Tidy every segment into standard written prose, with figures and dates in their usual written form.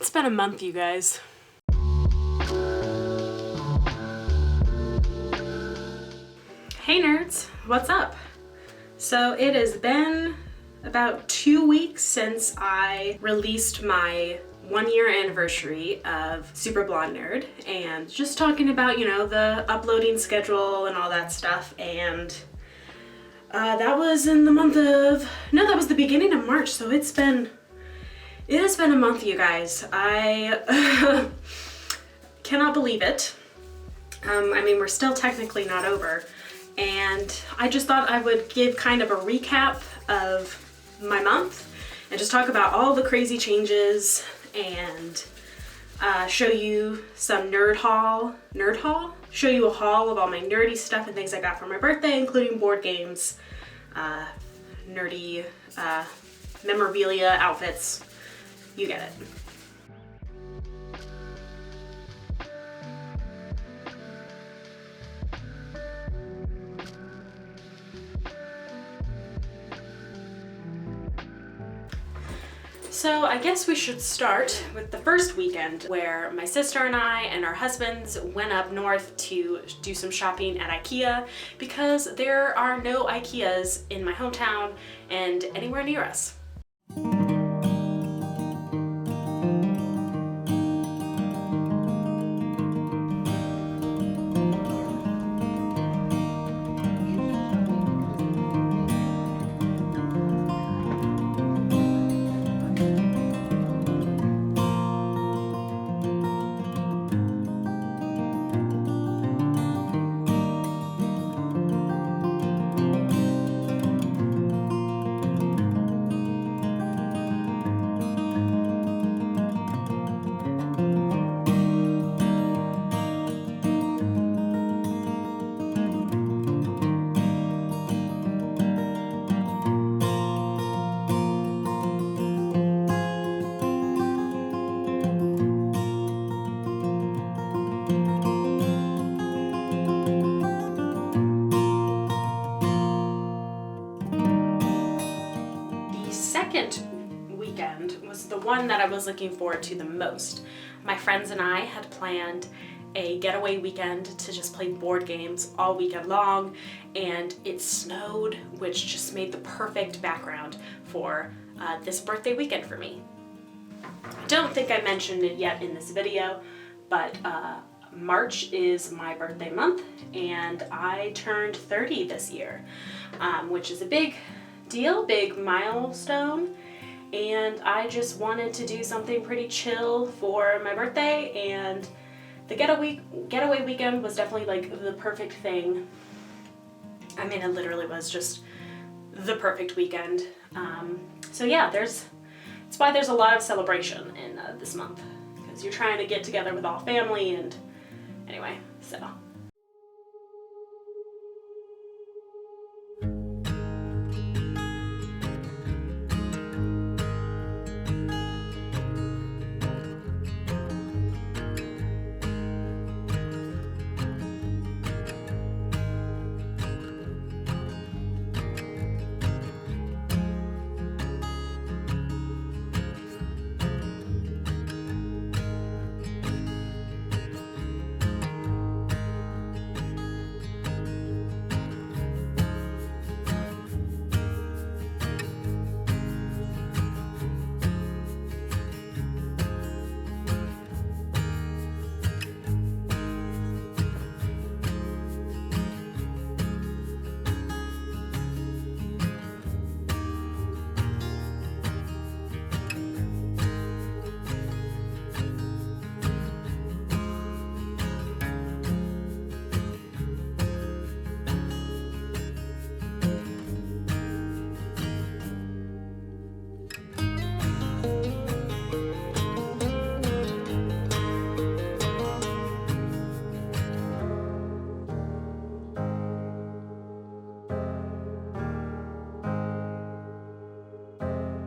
It's been a month, you guys. Hey nerds, what's up? So it has been about 2 weeks since I released my 1-year anniversary of Super Blonde Nerd, and just talking about, you know, the uploading schedule and all that stuff. And that was in the month of, no, that was the beginning of March. So it has been a month, you guys. I cannot believe it. I mean, we're still technically not over. And I just thought I would give kind of a recap of my month and just talk about all the crazy changes and show you some show you a haul of all my nerdy stuff and things I got for my birthday, including board games, nerdy memorabilia, outfits, you get it. So I guess we should start with the first weekend, where my sister and I and our husbands went up north to do some shopping at IKEA, because there are no IKEAs in my hometown and anywhere near us. Second weekend was the one that I was looking forward to the most. My friends and I had planned a getaway weekend to just play board games all weekend long, and it snowed, which just made the perfect background for this birthday weekend for me. I don't think I mentioned it yet in this video, but March is my birthday month, and I turned 30 this year, which is a big deal, big milestone, and I just wanted to do something pretty chill for my birthday, and the getaway weekend was definitely like the perfect thing. I mean, it literally was just the perfect weekend. So yeah, it's why there's a lot of celebration in this month, because you're trying to get together with all family, and anyway, so.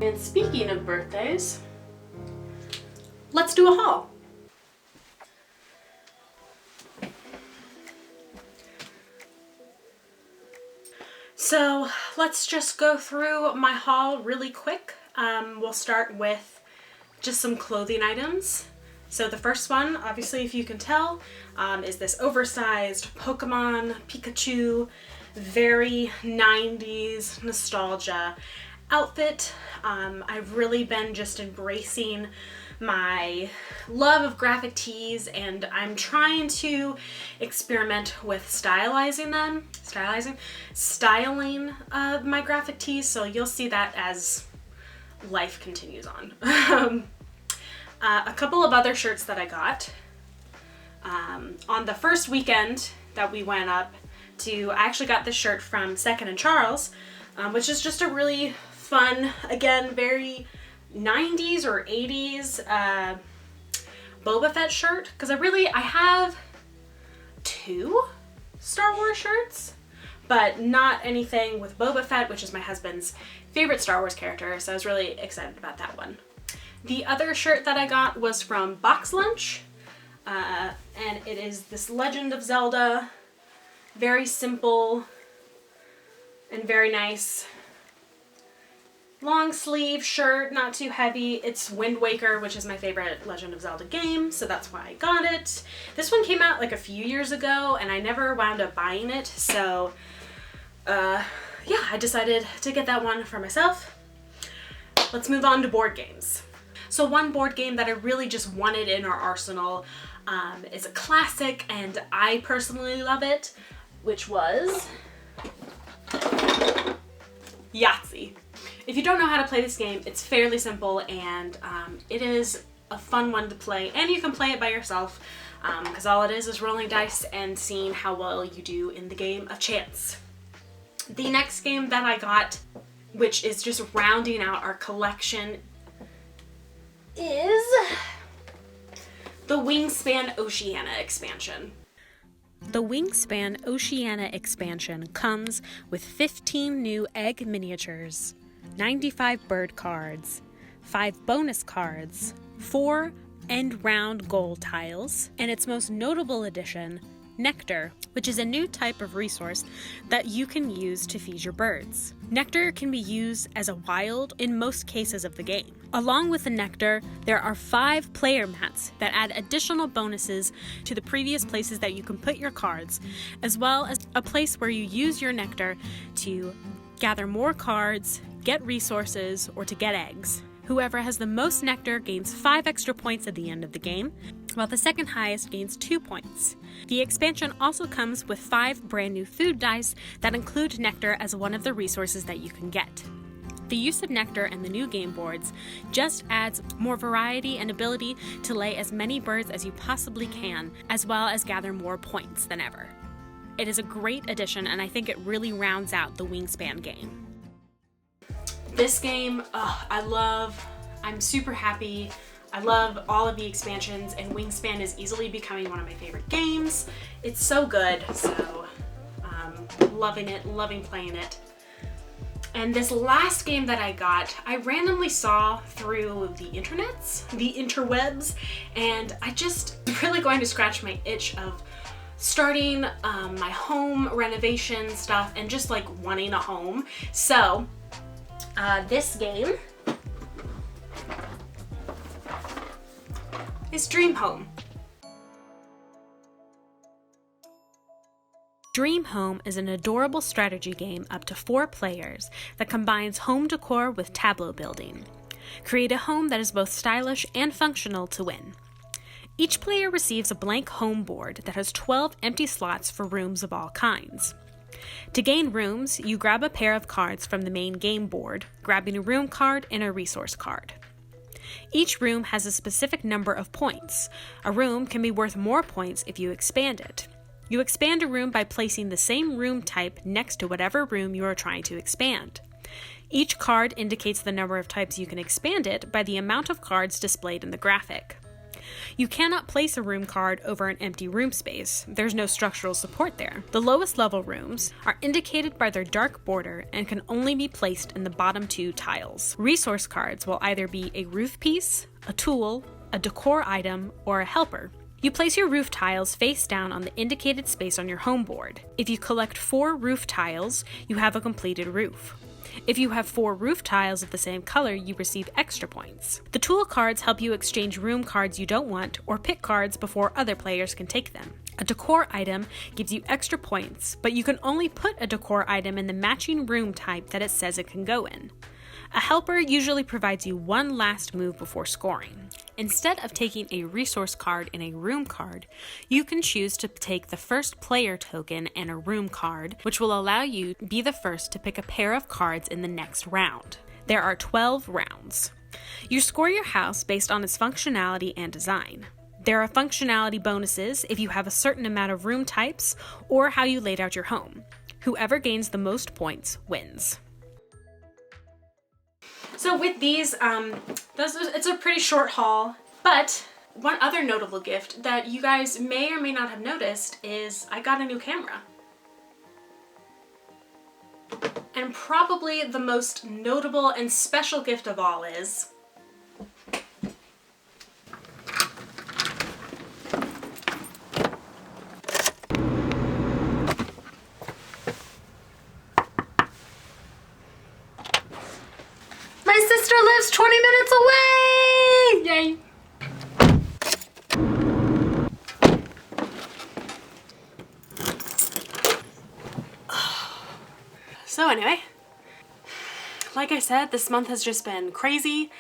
And speaking of birthdays, let's do a haul. So let's just go through my haul really quick. We'll start with just some clothing items. So the first one, obviously if you can tell, is this oversized Pokemon Pikachu, very 90s nostalgia outfit. I've really been just embracing my love of graphic tees, and I'm trying to experiment with styling my graphic tees, so you'll see that as life continues on. A couple of other shirts that I got. On the first weekend that we went up to, I actually got this shirt from Second & Charles, which is just a really fun, again, very 90s or 80s Boba Fett shirt, because I have 2 Star Wars shirts, but not anything with Boba Fett, which is my husband's favorite Star Wars character, so I was really excited about that one. The other shirt that I got was from Box Lunch, and it is this Legend of Zelda, very simple and very nice long sleeve shirt, not too heavy. It's Wind Waker, which is my favorite Legend of Zelda game, so that's why I got it. This one came out like a few years ago, and I never wound up buying it, so yeah, I decided to get that one for myself. Let's move on to board games. So one board game that I really just wanted in our arsenal is a classic, and I personally love it, which was Yahtzee. If you don't know how to play this game, it's fairly simple, and it is a fun one to play, and you can play it by yourself, because all it is rolling dice and seeing how well you do in the game of chance. The next game that I got, which is just rounding out our collection, is the Wingspan Oceania expansion. The Wingspan Oceania expansion comes with 15 new egg miniatures, 95 bird cards, 5 bonus cards, 4 end-round goal tiles, and its most notable addition, Nectar, which is a new type of resource that you can use to feed your birds. Nectar can be used as a wild in most cases of the game. Along with the nectar, there are 5 player mats that add additional bonuses to the previous places that you can put your cards, as well as a place where you use your nectar to gather more cards, get resources, or to get eggs. Whoever has the most nectar gains 5 extra points at the end of the game, while the second highest gains 2 points. The expansion also comes with 5 brand new food dice that include nectar as one of the resources that you can get. The use of nectar and the new game boards just adds more variety and ability to lay as many birds as you possibly can, as well as gather more points than ever. It is a great addition, and I think it really rounds out the Wingspan game. This game, I'm super happy. I love all of the expansions, and Wingspan is easily becoming one of my favorite games. It's so good, so loving it, loving playing it. And this last game that I got, I randomly saw through the interwebs, and I just really going to scratch my itch of starting my home renovation stuff and just like wanting a home. So this game is Dream Home. Dream Home is an adorable strategy game up to 4 players that combines home decor with tableau building. Create a home that is both stylish and functional to win. Each player receives a blank home board that has 12 empty slots for rooms of all kinds. To gain rooms, you grab a pair of cards from the main game board, grabbing a room card and a resource card. Each room has a specific number of points. A room can be worth more points if you expand it. You expand a room by placing the same room type next to whatever room you are trying to expand. Each card indicates the number of types you can expand it by the amount of cards displayed in the graphic. You cannot place a room card over an empty room space. There's no structural support there. The lowest level rooms are indicated by their dark border and can only be placed in the bottom 2 tiles. Resource cards will either be a roof piece, a tool, a decor item, or a helper. You place your roof tiles face down on the indicated space on your home board. If you collect 4 roof tiles, you have a completed roof. If you have 4 roof tiles of the same color, you receive extra points. The tool cards help you exchange room cards you don't want or pick cards before other players can take them. A decor item gives you extra points, but you can only put a decor item in the matching room type that it says it can go in. A helper usually provides you one last move before scoring. Instead of taking a resource card and a room card, you can choose to take the first player token and a room card, which will allow you to be the first to pick a pair of cards in the next round. There are 12 rounds. You score your house based on its functionality and design. There are functionality bonuses if you have a certain amount of room types or how you laid out your home. Whoever gains the most points wins. So with these, it's a pretty short haul, but one other notable gift that you guys may or may not have noticed is I got a new camera. And probably the most notable and special gift of all is my sister lives 20 minutes away! Yay! So anyway, like I said, this month has just been crazy,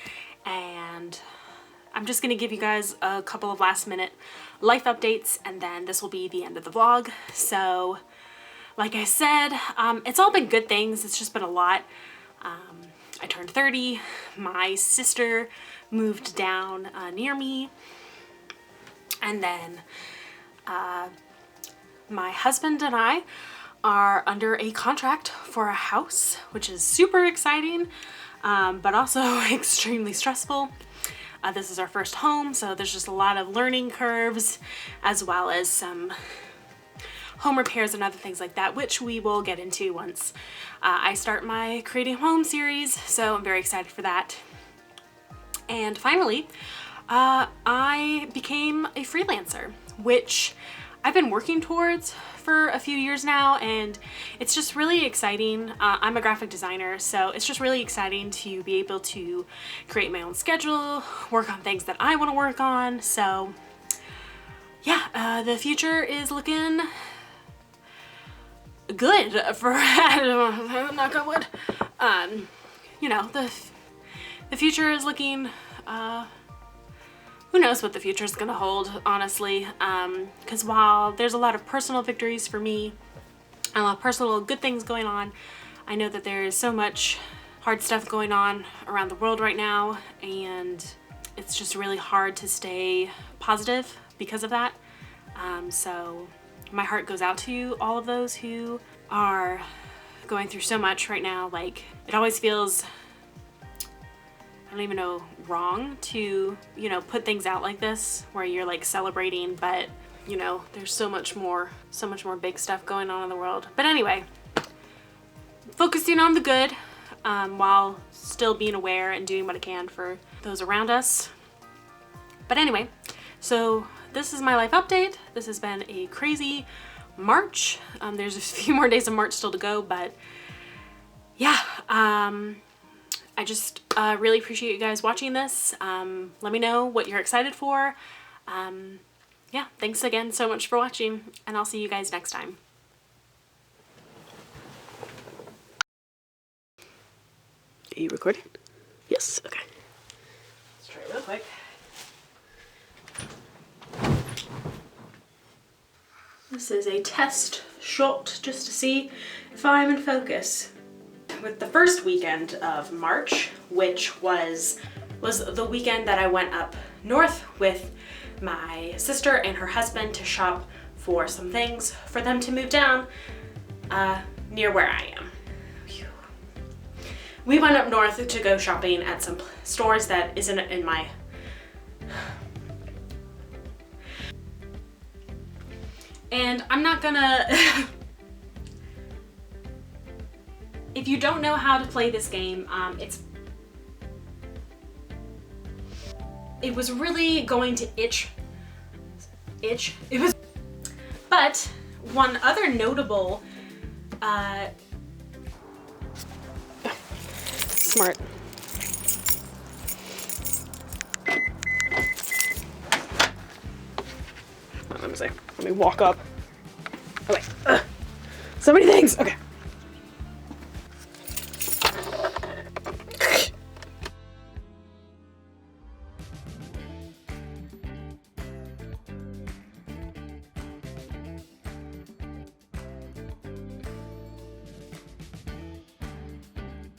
and I'm just gonna give you guys a couple of last minute life updates, and then this will be the end of the vlog. So, like I said, it's all been good things. It's just been a lot. I turned 30, my sister moved down near me, and then my husband and I are under a contract for a house, which is super exciting, but also extremely stressful. This is our first home, so there's just a lot of learning curves, as well as some home repairs and other things like that, which we will get into once I start my Creating Home series, so I'm very excited for that. And finally, I became a freelancer, which I've been working towards for a few years now, and it's just really exciting. I'm a graphic designer, so it's just really exciting to be able to create my own schedule, work on things that I want to work on. So yeah, the future is looking good for knock on wood. You know, the future is looking who knows what the future is gonna hold, honestly, because while there's a lot of personal victories for me, a lot of personal good things going on, I know that there is so much hard stuff going on around the world right now, and it's just really hard to stay positive because of that. So my heart goes out to all of those who are going through so much right now. Like, it always feels, I don't even know, wrong to, you know, put things out like this where you're like celebrating, but you know, there's so much more big stuff going on in the world. But anyway, focusing on the good, while still being aware and doing what I can for those around us. But anyway, so this is my life update. This has been a crazy March. There's a few more days of March still to go, but yeah, I just really appreciate you guys watching this. Let me know what you're excited for. Yeah, thanks again so much for watching, and I'll see you guys next time. Are you recording? Yes, okay. Let's try it real quick. This is a test shot just to see if I'm in focus. With the first weekend of March, which was the weekend that I went up north with my sister and her husband to shop for some things for them to move down near where I am. We went up north to go shopping at some stores that isn't in my... And I'm not gonna... If you don't know how to play this game, it was really going to itch. It was... But one other notable Smart. Let me see. Let me walk up. Oh wait. So many things. Okay.